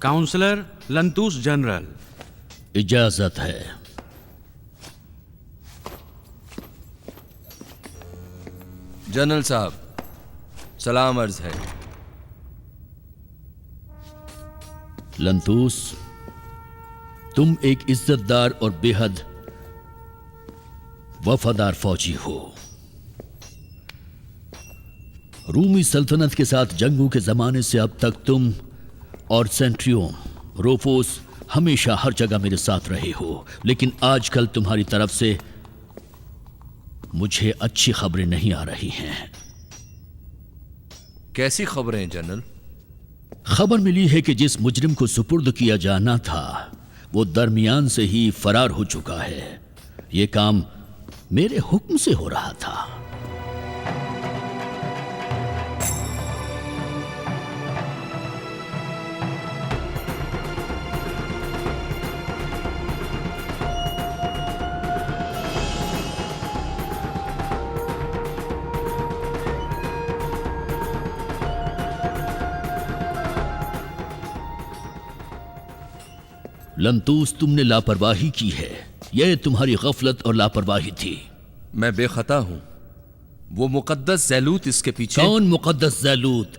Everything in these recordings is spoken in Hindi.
Counsellor लंतूस general. इजाजत है। जनरल साहब, सलाम अर्ज है। लंतूस, तुम एक इज्जतदार और बेहद वफादार फौजी हो। रूमी सल्तनत के साथ जंगों के जमाने से अब तक तुम और सेंट्रियोन, रोफोस हमेशा हर जगह मेरे साथ रहे हो, लेकिन आजकल तुम्हारी तरफ से मुझे अच्छी खबरें नहीं आ रही हैं। कैसी खबरें जनरल? खबर मिली है कि जिस मुजरिम को सुपुर्द किया जाना था वो दरमियान से ही फरार हो चुका है। ये काम मेरे हुक्म से हो रहा था। लंतूस, तुमने लापरवाही की है। यह तुम्हारी गफलत और लापरवाही थी। मैं बेखता हूं। वो मुकद्दस ज़ैलूत इसके पीछे। कौन मुकद्दस ज़ैलूत?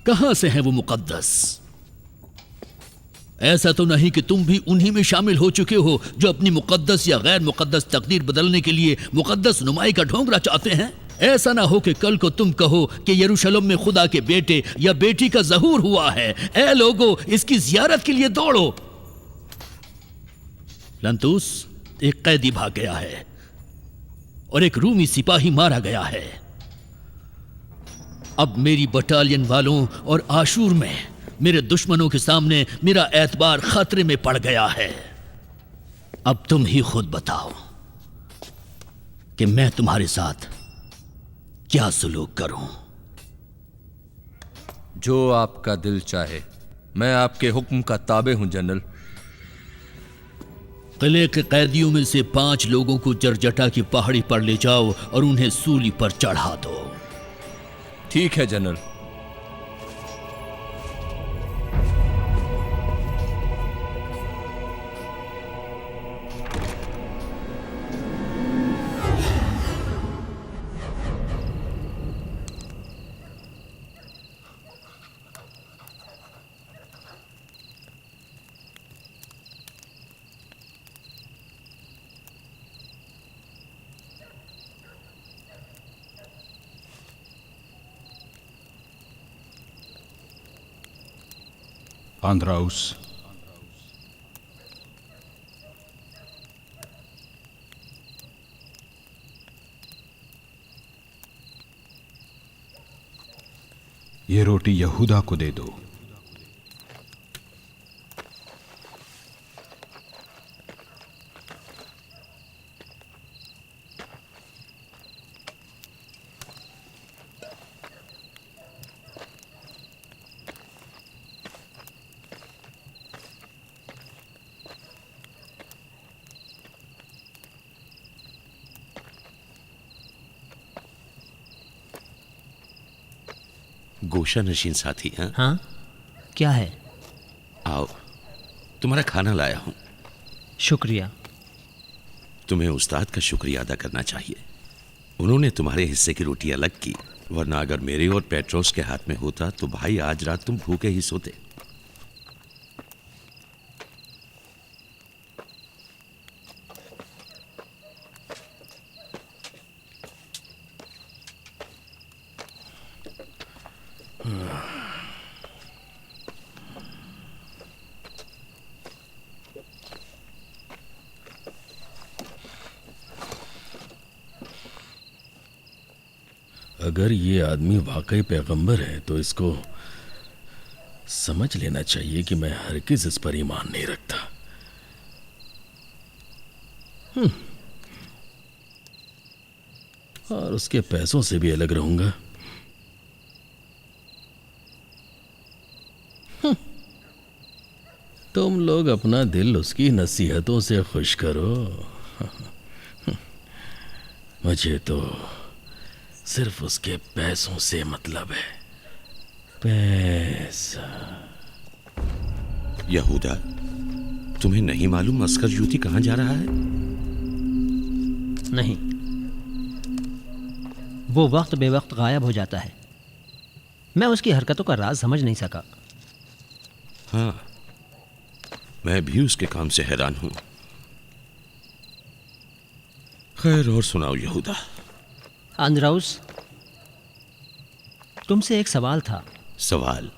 कहां से है वो मुकद्दस? ऐसा तो नहीं कि तुम भी उन्हीं में शामिल हो चुके हो जो अपनी मुकद्दस या गैर मुकद्दस तकदीर बदलने के लिए मुकद्दस नुमाई का ढोंगरा चाहते हैं। ऐसा ना हो कि कल को तुम कहो कि यरूशलेम में खुदा के बेटे या बेटी का ज़हूर हुआ है। ए लोगो, इसकी जियारत के लिए दौड़ो। लंतूस, एक कैदी भाग गया है और एक रूमी सिपाही मारा गया है। अब मेरी बटालियन वालों और आशूर में मेरे दुश्मनों के सामने मेरा एतबार खतरे में पड़ गया है। अब तुम ही खुद बताओ कि मैं तुम्हारे साथ क्या सलूक करूं? जो आपका दिल चाहे। मैं आपके हुक्म का ताबे हूं जनरल। किले के कैदियों में से 5 लोगों को जरजटा की पहाड़ी पर ले जाओ और उन्हें सूली पर चढ़ा दो। ठीक है जनरल। आंद्राउस, ये रोटी यहूदा को दे दो। गोशा नशीन साथी हैं? हाँ, क्या है? आओ, तुम्हारा खाना लाया हूं। शुक्रिया। तुम्हें उस्ताद का शुक्रिया अदा करना चाहिए। उन्होंने तुम्हारे हिस्से की रोटी अलग की, वरना अगर मेरे और पेट्रोस के हाथ में होता तो भाई आज रात तुम भूखे ही सोते। अगर ये आदमी वाकई पैगंबर है तो इसको समझ लेना चाहिए कि मैं हरगिज़ इस पर ईमान नहीं रखता। और उसके पैसों से भी अलग रहूंगा। तुम लोग अपना दिल उसकी नसीहतों से खुश करो। मुझे तो सिर्फ उसके पैसों से मतलब है। पैसा। यहूदा, तुम्हें नहीं मालूम अस्कर यूती कहां जा रहा है? नहीं, वो वक्त बेवक्त गायब हो जाता है। मैं उसकी हरकतों का राज समझ नहीं सका। हाँ, मैं भी उसके काम से हैरान हूं। खैर, और सुनाओ यहूदा। अंद्राउस, तुमसे एक सवाल था। सवाल?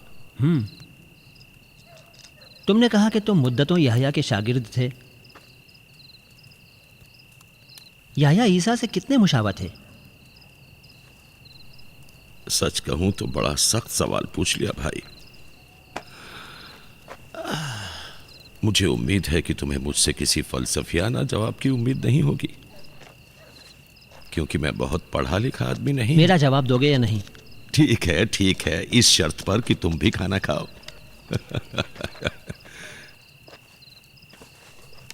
तुमने कहा कि तुम मुद्दतों याह्या के शागिर्द थे। याह्या ईसा से कितने मुशाबह थे? सच कहूं तो बड़ा सख्त सवाल पूछ लिया भाई। मुझे उम्मीद है कि तुम्हें मुझसे किसी फलसफियाना जवाब की उम्मीद नहीं होगी, क्योंकि मैं बहुत पढ़ा लिखा आदमी नहीं। मेरा जवाब दोगे या नहीं? ठीक है, ठीक है, इस शर्त पर कि तुम भी खाना खाओ।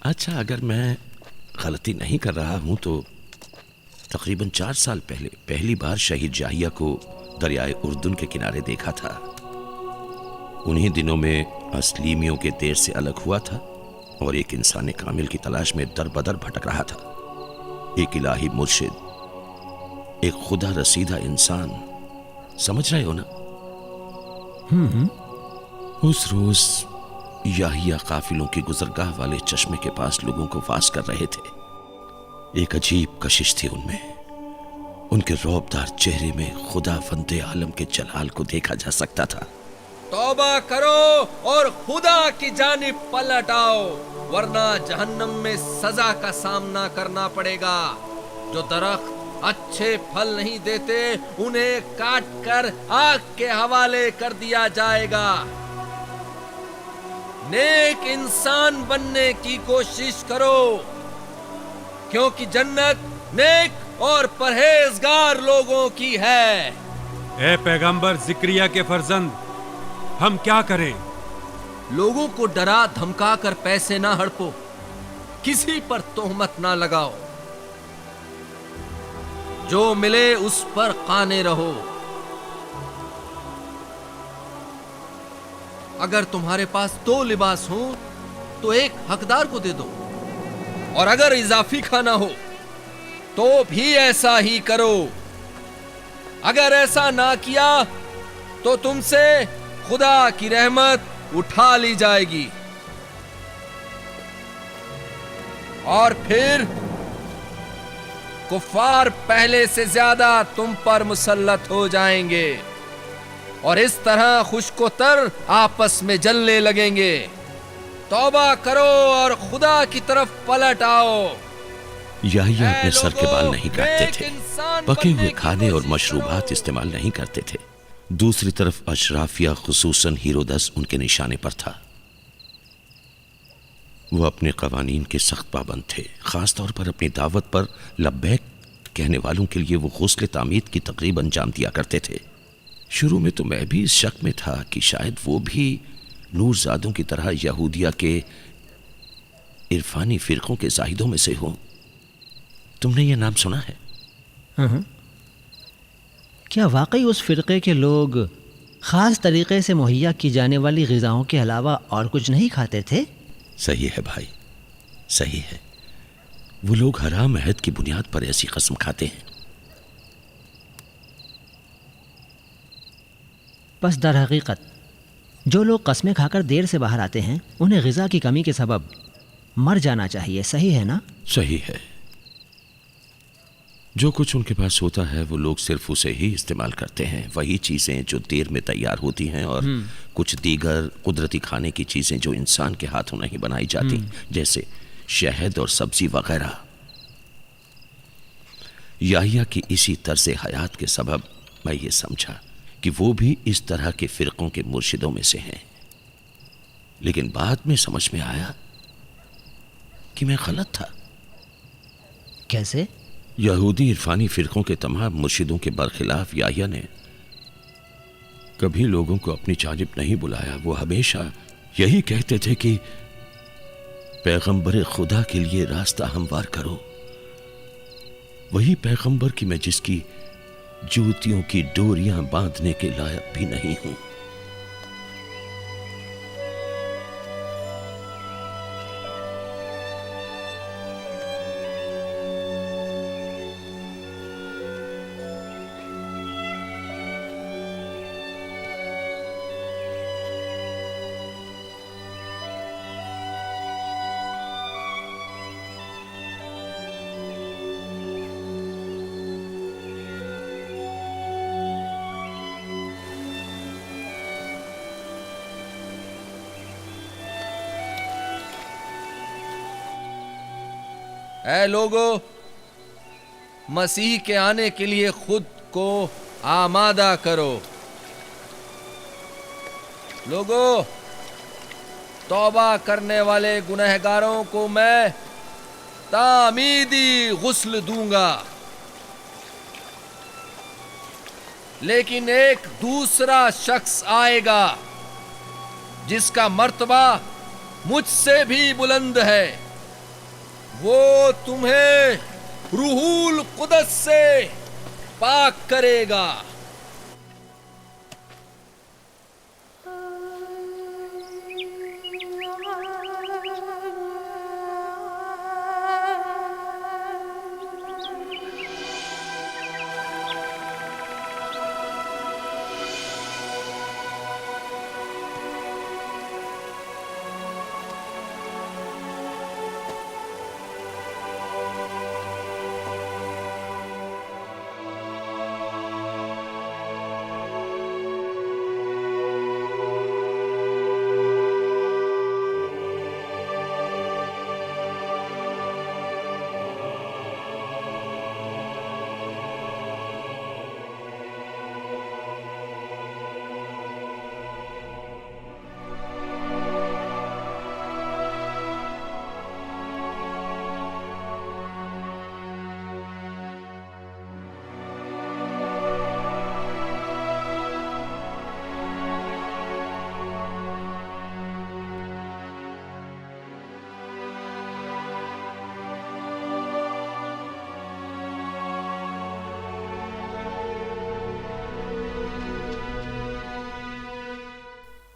अच्छा, अगर मैं गलती नहीं कर रहा हूं तो तकरीबन 4 साल पहले पहली बार शहीद याह्या को दरियाए उर्दुन के किनारे देखा था। उन्हीं दिनों में अस्लीमियों के देर से अलग हुआ था और एक इंसान कामिल की तलाश में दर बदर भटक रहा था। एक इलाही मुर्शिद, एक खुदा रसीदा इंसान, समझ रहे हो ना? उस रोज याह्या काफिलों की गुजरगाह वाले चश्मे के पास लोगों को वास कर रहे थे। एक अजीब कशिश थी उनमें। उनके रौबदार चेहरे में खुदा वंदे आलम के जलाल को देखा जा सकता था। तौबा करो और खुदा की जानिब पलट आओ, वरना जहन्नम में सजा का सामना करना पड़ेगा। जो दरख्त अच्छे फल नहीं देते, उन्हें काट कर आग के हवाले कर दिया जाएगा। नेक इंसान बनने की कोशिश करो, क्योंकि जन्नत नेक और परहेजगार लोगों की है। ए पैगंबर जिक्रिया के फर्जंद, हम क्या करें? लोगों को डरा धमका कर पैसे ना हड़पो, किसी पर तोहमत ना लगाओ। जो मिले उस पर काने रहो। अगर तुम्हारे पास 2 लिबास हो तो एक हकदार को दे दो, और अगर इजाफी खाना हो तो भी ऐसा ही करो। अगर ऐसा ना किया तो तुमसे खुदा की रहमत उठा ली जाएगी, और फिर कुफार पहले से ज्यादा तुम पर मुसल्लत हो जाएंगे, और इस तरह खुशकोतर आपस में जलने लगेंगे। तौबा करो और खुदा की तरफ पलट आओ। याह्या अपने सर के बाल नहीं काटते थे, पके हुए खाने और मशरूबात इस्तेमाल नहीं करते थे। दूसरी तरफ अशराफिया, खुसूसन हीरोदस उनके निशाने पर था। वो अपने कवानीन के सख्त पाबंद थे। खास तौर पर अपनी दावत पर लब्बैक कहने वालों के लिए वो गौसले तामीद की तकरीब अंजाम दिया करते थे। शुरू में तो मैं भी इस शक में था कि शायद वो भी नूरजादों की तरह यहूदिया के इरफानी फिरकों के जाहिदों में से हों। तुमने ये नाम सुना है? क्या वाकई उस फिरके के लोग खास तरीके से मुहैया की जाने वाली ग़िज़ाओं के अलावा और कुछ नहीं खाते थे? सही है भाई, सही है। वो लोग हराम अहद की बुनियाद पर ऐसी कसम खाते हैं। बस दर हकीकत जो लोग कस्में खाकर देर से बाहर आते हैं, उन्हें ग़िज़ा की कमी के सबब मर जाना चाहिए। सही है ना? सही है। जो कुछ उनके पास होता है वो लोग सिर्फ उसे ही इस्तेमाल करते हैं। वही चीज़ें जो देर में तैयार होती हैं, और कुछ दीगर कुदरती खाने की चीज़ें जो इंसान के हाथों नहीं बनाई जाती, जैसे शहद और सब्जी वगैरह। याह्या की इसी तर्ज़ हयात के सबब मैं ये समझा कि वो भी इस तरह के फ़िरक़ों के मुर्शिदों में से हैं। लेकिन बाद में समझ में आया कि मैं गलत था। कैसे? यहूदी इरफानी फ़िरक़ों के तमाम मुर्शिदों के बरखिलाफ याह्या ने कभी लोगों को अपनी जानिब नहीं बुलाया। वो हमेशा यही कहते थे कि पैगंबर खुदा के लिए रास्ता हमवार करो। वही पैगंबर की मैं जिसकी जूतियों की डोरियां बांधने के लायक भी नहीं हूं। ऐ लोगों, मसीह के आने के लिए खुद को आमादा करो। लोगों, तौबा करने वाले गुनहगारों को मैं तामीदी गुस्ल दूंगा, लेकिन एक दूसरा शख्स आएगा जिसका मर्तबा मुझसे भी बुलंद है। वो तुम्हें रूहुल कुदस से पाक करेगा।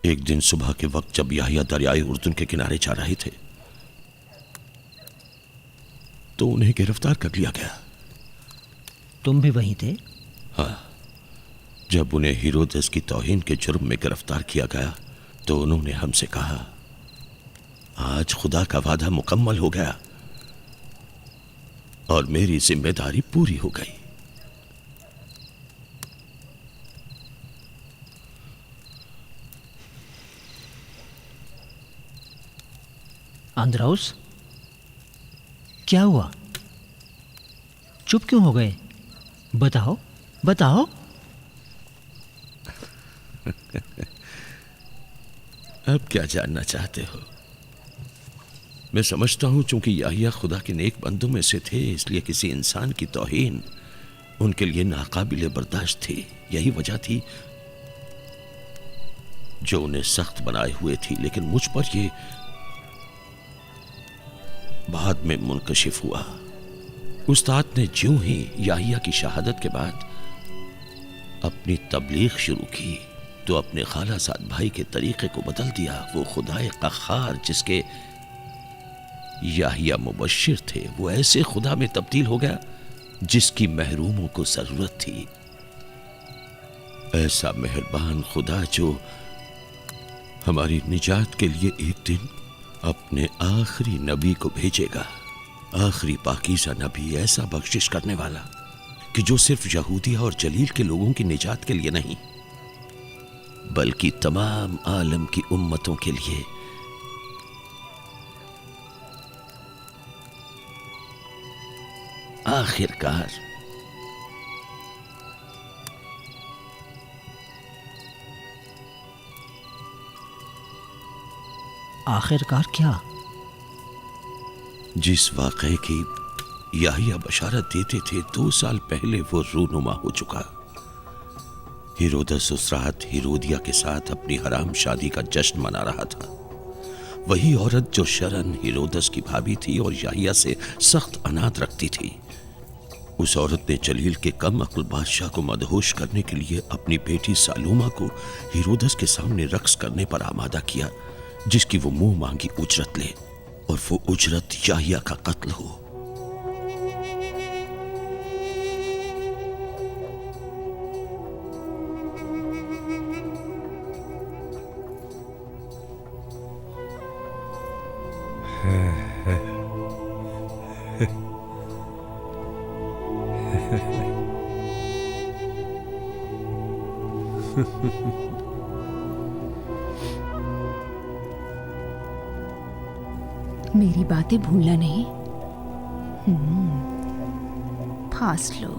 एक दिन सुबह के वक्त जब याहिया दरियाए उर्दुन के किनारे जा रहे थे तो उन्हें गिरफ्तार कर लिया गया। तुम भी वहीं थे? हाँ, जब उन्हें हेरोदेस की तौहीन के जुर्म में गिरफ्तार किया गया तो उन्होंने हमसे कहा, आज खुदा का वादा मुकम्मल हो गया और मेरी जिम्मेदारी पूरी हो गई। अंद्राउस, क्या हुआ? चुप क्यों हो गए? बताओ बताओ। अब क्या जानना चाहते हो? मैं समझता हूं चूंकि याहिया खुदा के नेक बंदों में से थे, इसलिए किसी इंसान की तौहीन उनके लिए नाकाबिले बर्दाश्त थी। यही वजह थी जो उन्हें सख्त बनाए हुए थी। लेकिन मुझ पर यह बाद में मुनकशिफ हुआ। उस्ताद ने ज्यों ही याहिया की शहादत के बाद अपनी तबलीग शुरू की तो अपने खालाजाद भाई के तरीके को बदल दिया। वो खुदाए कख्खार जिसके याहिया मुबश्शिर थे, वो ऐसे खुदा में तब्दील हो गया जिसकी महरूमों को जरूरत थी। ऐसा मेहरबान खुदा जो हमारी निजात के लिए एक दिन अपने आखिरी नबी को भेजेगा, आखिरी पाकीज़ा नबी, ऐसा बख्शिश करने वाला कि जो सिर्फ यहूदिया और जलील के लोगों की निजात के लिए नहीं बल्कि तमाम आलम की उम्मतों के लिए आखिरकार आखिरकार क्या? जिस वाक़े की याहिया बशारत देते थे 2 साल पहले वो रूनुमा हो चुका। हेरोदस उस रात हेरोदिया के साथ अपनी हराम शादी का जश्न मना रहा था। वही औरत जो शरन हेरोदस की भाभी थी और याहिया से सख्त अनाद रखती थी। उस औरत ने जलील के कम अक्ल बादशाह को मदहोश करने के लिए अपनी बेटी सालूमा को हेरोदस के सामने रक्स करने पर आमादा किया, जिसकी वो मुंह मांगी उजरत ले, और वो उजरत याहिया का कत्ल हो। मेरी बातें भूलना नहीं। फास्ट लो।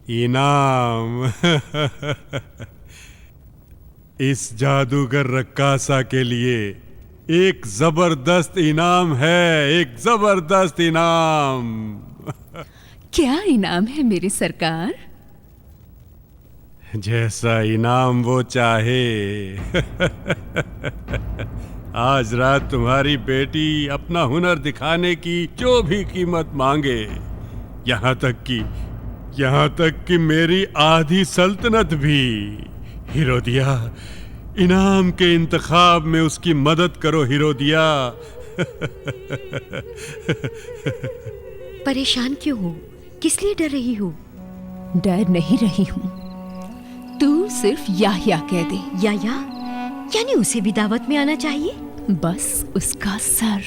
इनाम इस जादूगर रक्कासा के लिए एक जबरदस्त इनाम है, एक जबरदस्त इनाम। क्या इनाम है मेरी सरकार? जैसा इनाम वो चाहे। आज रात तुम्हारी बेटी अपना हुनर दिखाने की जो भी कीमत मांगे, यहाँ तक कि मेरी आधी सल्तनत भी। हिरोदिया, इनाम के इंतखाब में उसकी मदद करो हिरोदिया। परेशान क्यों हो? किस लिए डर रही हो? डर नहीं रही हूँ, तू सिर्फ याह्या कह दे। या यानी उसे भी दावत में आना चाहिए? बस उसका सर।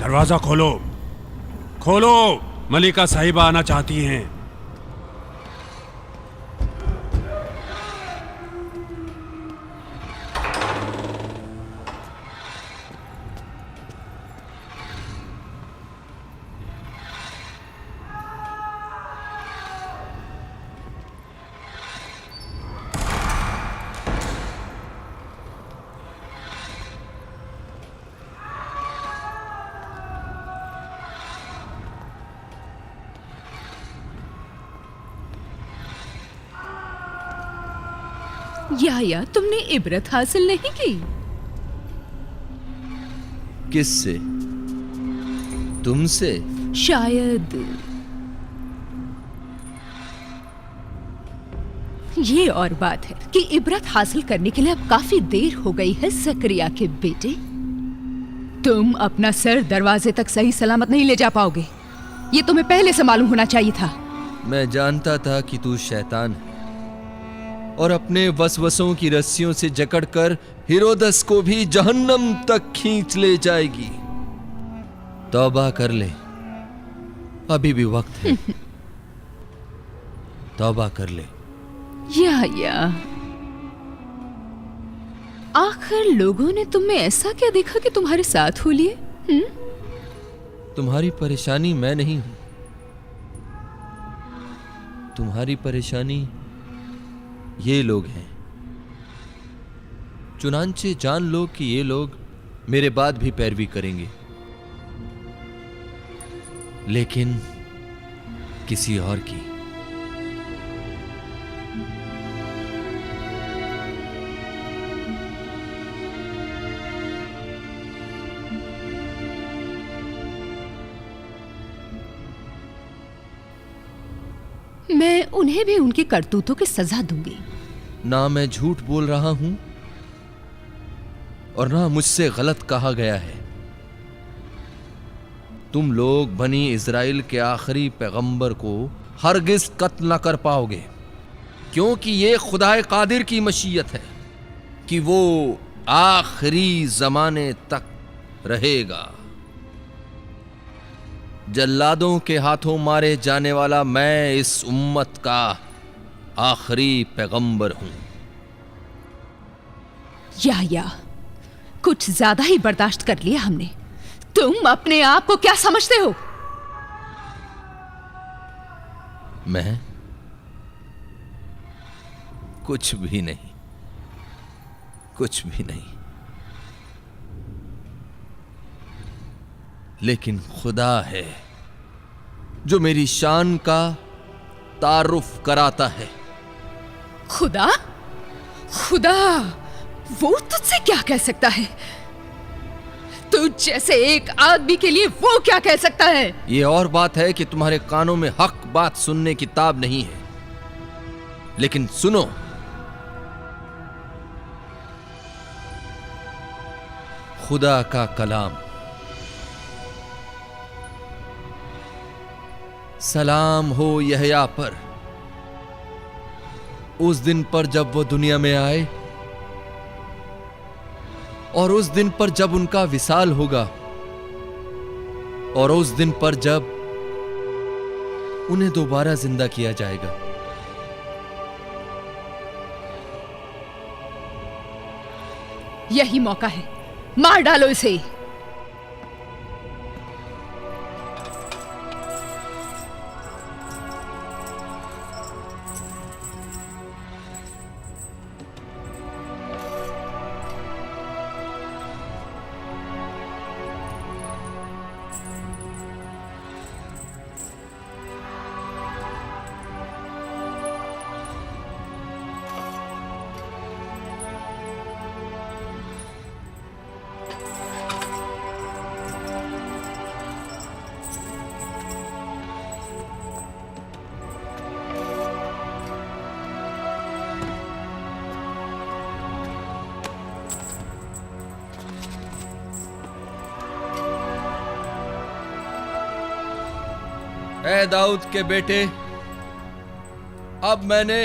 दरवाजा खोलो, खोलो, मलिका साहिबा आना चाहती हैं। याह्या, तुमने इबरत हासिल नहीं की? किससे? तुमसे? शायद ये और बात है कि इबरत हासिल करने के लिए अब काफी देर हो गई है। ज़करिया के बेटे, तुम अपना सर दरवाजे तक सही सलामत नहीं ले जा पाओगे। ये तुम्हें पहले से मालूम होना चाहिए था। मैं जानता था कि तू शैतान है और अपने वसवसों की रस्सियों से जकड़कर हेरोदस को भी जहन्नम तक खींच ले जाएगी। तौबा कर ले, अभी भी वक्त है। तौबा कर ले। याह्या, आखिर लोगों ने तुम में ऐसा क्या देखा कि तुम्हारे साथ हो लिए? तुम्हारी परेशानी मैं नहीं हूं, तुम्हारी परेशानी ये लोग हैं। चुनांचे जान लो कि ये लोग मेरे बाद भी पैरवी करेंगे, लेकिन किसी और की। मैं उन्हें भी उनकी करतूतों की सजा दूंगी। ना मैं झूठ बोल रहा हूं और ना मुझसे गलत कहा गया है। तुम लोग बनी इज़राइल के आखिरी पैगंबर को हरगिज कत्ल न कर पाओगे, क्योंकि ये खुदाए कादिर की मशीयत है कि वो आखिरी जमाने तक रहेगा। जल्लादों के हाथों मारे जाने वाला मैं इस उम्मत का आखिरी पैगंबर हूं। या कुछ ज्यादा ही बर्दाश्त कर लिया हमने। तुम अपने आप को क्या समझते हो? मैं कुछ भी नहीं, कुछ भी नहीं। लेकिन खुदा है जो मेरी शान का तारुफ कराता है। खुदा? खुदा वो तुझसे क्या कह सकता है? तुझ जैसे एक आदमी के लिए वो क्या कह सकता है? ये और बात है कि तुम्हारे कानों में हक बात सुनने की ताब नहीं है। लेकिन सुनो, खुदा का कलाम। सलाम हो यहया पर, उस दिन पर जब वो दुनिया में आए और उस दिन पर जब उनका विसाल होगा और उस दिन पर जब उन्हें दोबारा जिंदा किया जाएगा। यही मौका है, मार डालो इसे। ऐ दाऊद के बेटे, अब मैंने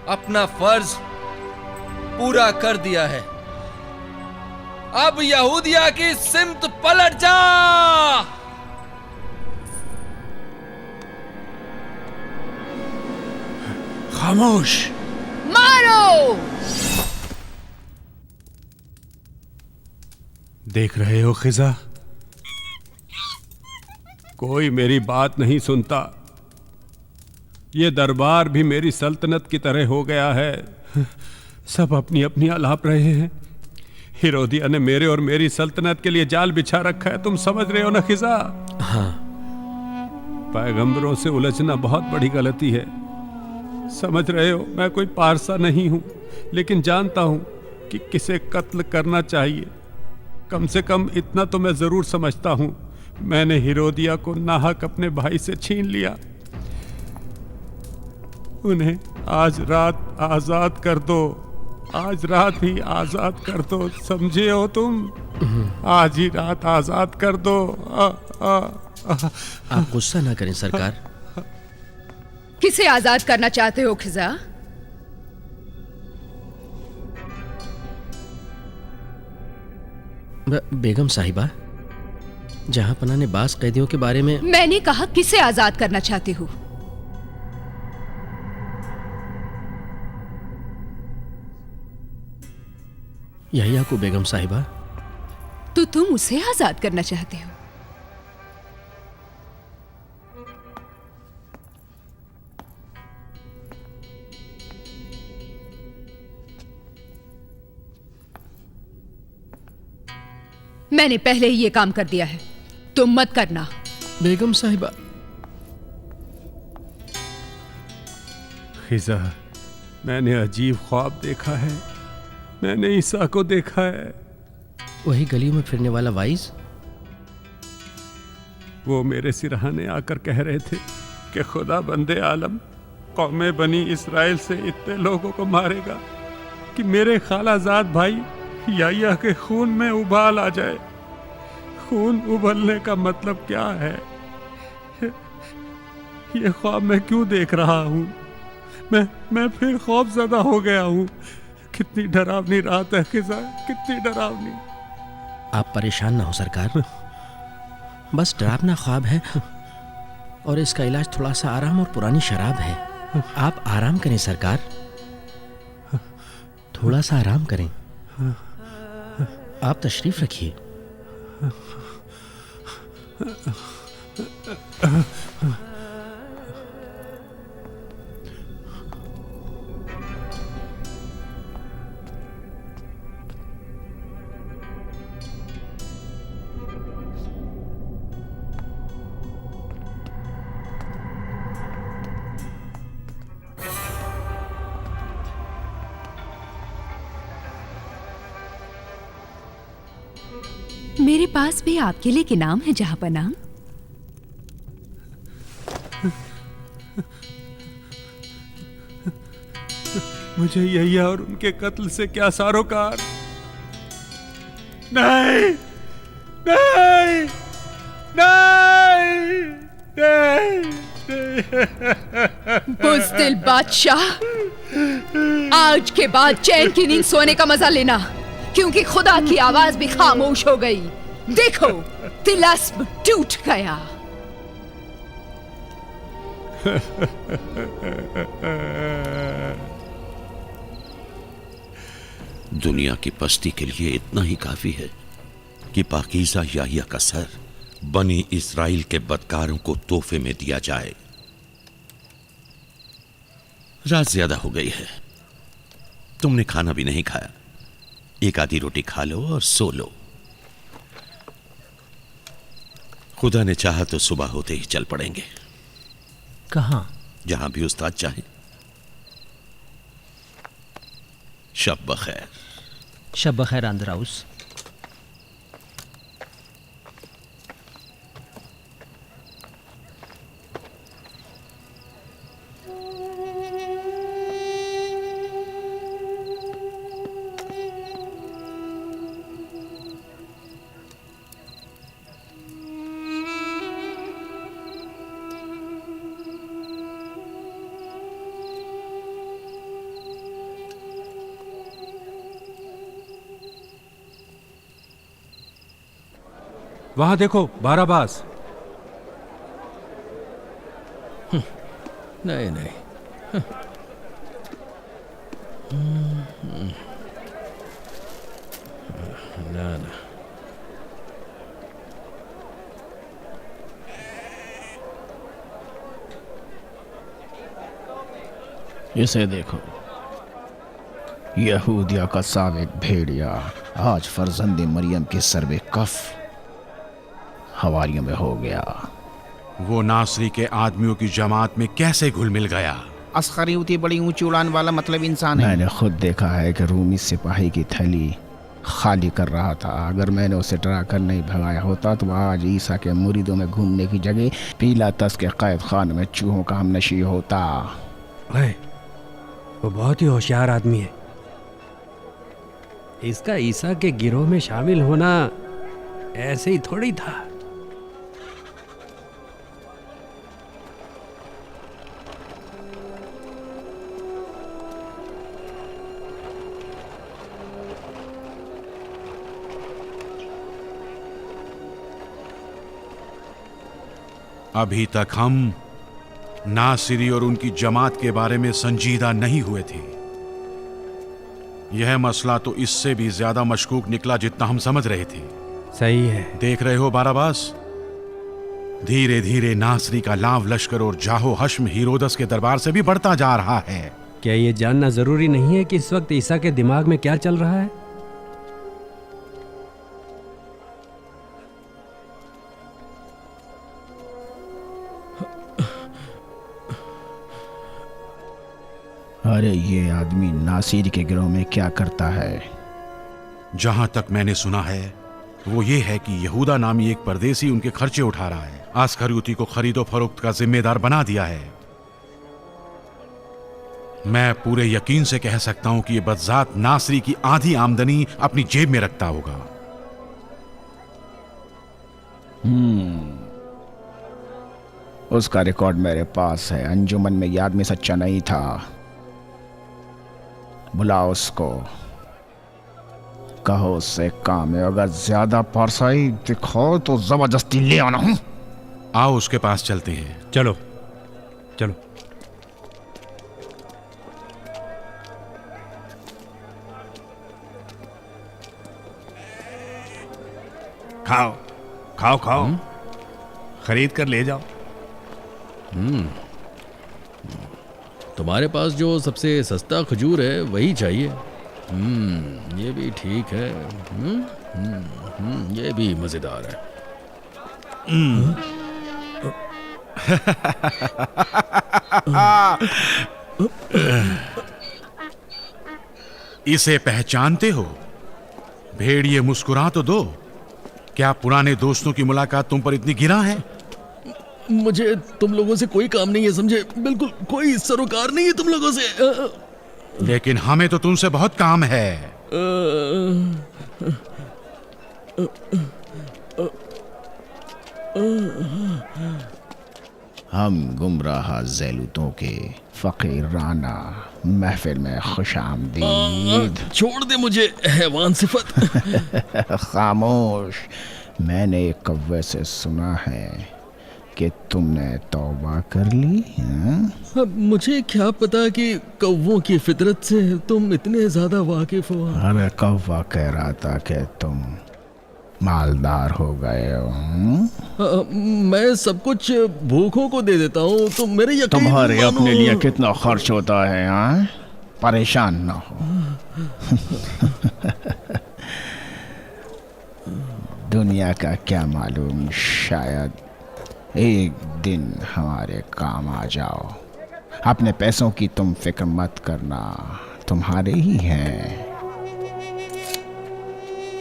अपना फर्ज पूरा कर दिया है। अब यहूदिया की सिमत पलट जा। खामोश। मारो। देख रहे हो खिजा, कोई मेरी बात नहीं सुनता। ये दरबार भी मेरी सल्तनत की तरह हो गया है। सब अपनी अपनी अलाप रहे हैं। हिरोदिया ने मेरे और मेरी सल्तनत के लिए जाल बिछा रखा है। तुम समझ रहे हो ना खिजा? हाँ। पैगंबरों से उलझना बहुत बड़ी गलती है। समझ रहे हो, मैं कोई पारसा नहीं हूं, लेकिन जानता हूं कि किसे कत्ल करना चाहिए। कम से कम इतना तो मैं जरूर समझता हूं। मैंने हिरोदिया को नाहक अपने भाई से छीन लिया। उन्हें आज रात आजाद कर दो। आज रात ही आजाद कर दो, समझे हो तुम? आज ही रात आजाद कर दो। आप गुस्सा ना करें सरकार। किसे आजाद करना चाहते हो खिजा? बेगम साहिबा, जहां पना ने बास कैदियों के बारे में। मैंने कहा किसे आजाद करना चाहते हो? यहिया को बेगम साहिबा। तो तुम उसे आजाद करना चाहते हो? मैंने पहले ही ये काम कर दिया है, तुम मत करना। बेगम साहिबा। खिजा, मैंने अजीब ख्वाब देखा है। मैंने ईसा को देखा है। वही गलियों में फिरने वाला वाइज? वो मेरे सिरहाने आकर कह रहे थे कि खुदा बंदे आलम कौमे बनी इस्राइल से इतने लोगों को मारेगा कि मेरे खालाजाद भाई याहिया के खून में उबाल आ जाए। खून उबलने का मतलब क्या है? ये ख्वाब मैं क्यों देख रहा हूं? मैं फिर खौफज़दा हो गया हूं। कितनी डरावनी रात है खिजा, कितनी डरावनी। आप परेशान ना हो सरकार, बस डरावना ख्वाब है और इसका इलाज थोड़ा सा आराम और पुरानी शराब है। आप आराम करें सरकार, थोड़ा सा आराम करें। आप तशरीफ रखिए। मेरे पास भी आपके लिए एक इनाम है जहांपनाह। मुझे यहिया और उनके कत्ल से क्या सारोकार। नहीं नहीं नहीं, नहीं। बुज़दिल बादशाह, आज के बाद चैन की नींद सोने का मजा लेना, क्योंकि खुदा की आवाज भी खामोश हो गई। देखो, तिलस्म टूट गया। दुनिया की पस्ती के लिए इतना ही काफी है कि पाकीज़ा याहिया का सर बनी इस्राइल के बदकारों को तोहफे में दिया जाए। रात ज्यादा हो गई है, तुमने खाना भी नहीं खाया। एक आधी रोटी खा लो और सो लो। खुदा ने चाहा तो सुबह होते ही चल पड़ेंगे। कहाँ? जहां भी उस्ताद चाहे। शब बखैर। शब बखैर अंदराउस। वहां देखो, बाराबास। नहीं नहीं, ना ना, इसे देखो, यहूदिया का साबिक भेड़िया आज फर्जंद मरियम के सरबे कफ हवारियों में हो गया। वो नासरी के आदमियों की जमात में कैसे घुल मिल गया? अस्करी होती बड़ी ऊंची उड़ान वाला मतलब इंसान है। मैंने खुद देखा है कि रूमी सिपाही की थैली खाली कर रहा था। अगर मैंने उसे डरा कर नहीं भगाया होता तो आज ईसा के मुरीदों में घूमने की जगह पीलातस के कैद खान में चूहों का हमनशी होता। वो बहुत ही होशियार आदमी है। इसका ईसा के गिरोह में शामिल होना ऐसे ही थोड़ी था। अभी तक हम नासिरी और उनकी जमात के बारे में संजीदा नहीं हुए थे। यह मसला तो इससे भी ज्यादा मशकूक निकला जितना हम समझ रहे थे। सही है। देख रहे हो बाराबास, धीरे धीरे नासरी का लाव लश्कर और जाहो हश्म हीरोदस के दरबार से भी बढ़ता जा रहा है। क्या ये जानना जरूरी नहीं है कि इस वक्त ईसा के दिमाग में क्या चल रहा है? अरे ये आदमी नासिर के गिरोह में क्या करता है? जहां तक मैंने सुना है वो ये है कि यहूदा नामी एक परदेसी उनके खर्चे उठा रहा है। आस्करियोती को खरीदो फरोख्त का जिम्मेदार बना दिया है। मैं पूरे यकीन से कह सकता हूं कि ये बदजात नासरी की आधी आमदनी अपनी जेब में रखता होगा। उसका रिकॉर्ड मेरे पास है। अंजुमन में याद में सच्चा नहीं था। बुलाओ उसको। कहो उससे काम है, अगर ज्यादा परसाई दिखाओ तो जबरदस्ती ले आना हूँ। आओ उसके पास चलते हैं। चलो चलो। खाओ खाओ खाओ, खरीद कर ले जाओ। तुम्हारे पास जो सबसे सस्ता खजूर है वही चाहिए। ये भी ठीक है। ये भी मजेदार है। इसे पहचानते हो? भेड़िए मुस्कुरा तो दो। क्या पुराने दोस्तों की मुलाकात तुम पर इतनी गिरा है? मुझे तुम लोगों से कोई काम नहीं है, समझे? बिल्कुल कोई सरोकार नहीं है तुम लोगों से। लेकिन हमें तो तुमसे बहुत काम है। हम गुमराह ज़ैलूतों के फकीराना महफिल में खुशामदीद। छोड़ दे मुझे हैवान सिफत। खामोश। मैंने एक कव्वे से सुना है कि तुमने तौबा कर ली। अब मुझे क्या पता कि कौवों की फितरत से तुम इतने ज्यादा वाकिफ हो। अरे कौवा कह रहा था कि तुम मालदार हो गए हो। मैं सब कुछ भूखों को दे देता हूँ, तो मेरे यकीन तुम्हारे अपने लिए कितना खर्च होता है? हाँ, परेशान ना हो। दुनिया का क्या मालूम, शायद एक दिन हमारे काम आ जाओ। अपने पैसों की तुम फिक्र मत करना, तुम्हारे ही हैं।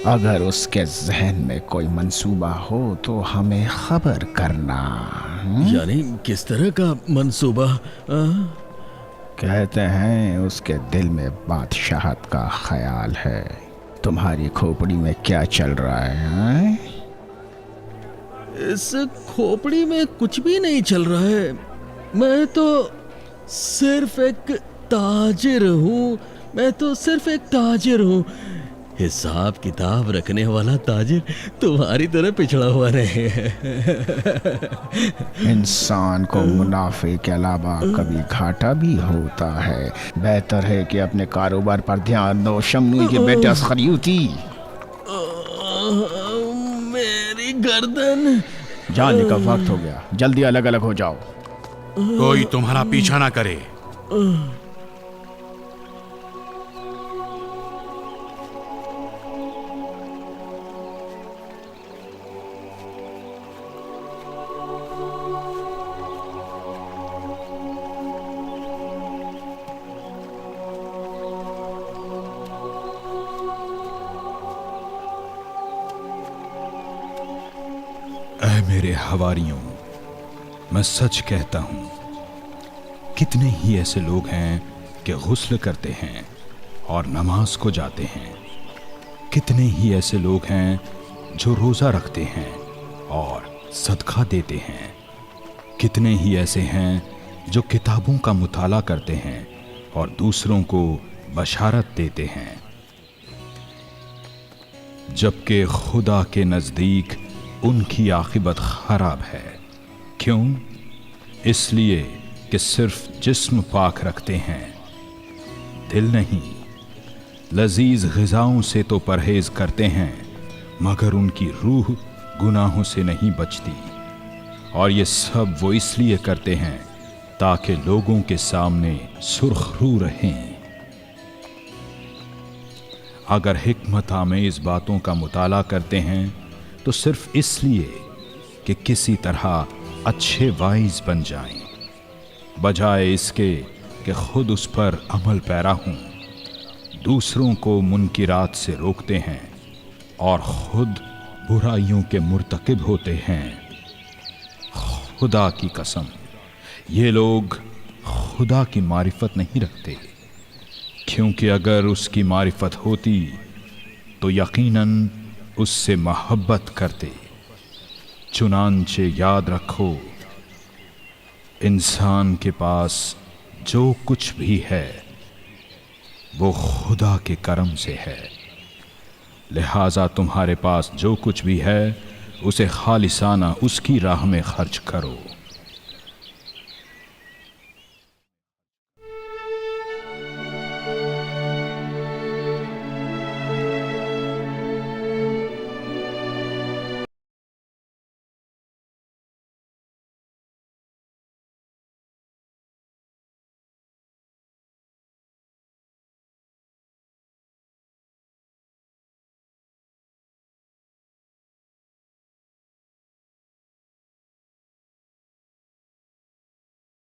अगर उसके जहन में कोई मंसूबा हो तो हमें खबर करना। यानी किस तरह का मंसूबा? कहते हैं उसके दिल में बादशाहत का ख्याल है। तुम्हारी खोपड़ी में क्या चल रहा है? इस खोपड़ी में कुछ भी नहीं चल रहा है। मैं तो सिर्फ एक ताजिर हूँ। हिसाब किताब रखने वाला ताजिर तुम्हारी तरह पिछड़ा हुआ नहीं है। इंसान को मुनाफे के अलावा कभी घाटा भी होता है। बेहतर है कि अपने कारोबार पर ध्यान दो। शमनूई के बेटे असखरियूती। मेरी गर्दन। जाने का वक्त हो गया, जल्दी अलग अलग हो जाओ। कोई तुम्हारा पीछा ना करे। ऐ मेरे हवारियों, मैं सच कहता हूं, कितने ही ऐसे लोग हैं कि गुस्ल करते हैं और नमाज को जाते हैं। कितने ही ऐसे लोग हैं जो रोज़ा रखते हैं और सदका देते हैं। कितने ही ऐसे हैं जो किताबों का मुताला करते हैं और दूसरों को बशारत देते हैं, जबकि खुदा के नज़दीक उनकी आखिबत खराब है। क्यों? इसलिए कि सिर्फ जिस्म पाक रखते हैं, दिल नहीं। लजीज ग़िज़ाओं से तो परहेज करते हैं, मगर उनकी रूह गुनाहों से नहीं बचती। और ये सब वो इसलिए करते हैं ताकि लोगों के सामने सुर्खरू रहें। अगर हिकमत आमेज़ बातों का मुताला करते हैं तो सिर्फ इसलिए कि किसी तरह अच्छे वाइज बन जाएं, बजाय इसके कि खुद उस पर अमल पैरा हों। दूसरों को मुनकिरात से रोकते हैं और खुद बुराइयों के मुर्तकिब होते हैं। खुदा की कसम, ये लोग खुदा की मारिफत नहीं रखते, क्योंकि अगर उसकी मारिफत होती तो यकीनन उससे मोहब्बत करते। चुनांचे याद रखो, इंसान के पास जो कुछ भी है वो खुदा के करम से है। लिहाजा तुम्हारे पास जो कुछ भी है उसे खालिसाना उसकी राह में खर्च करो।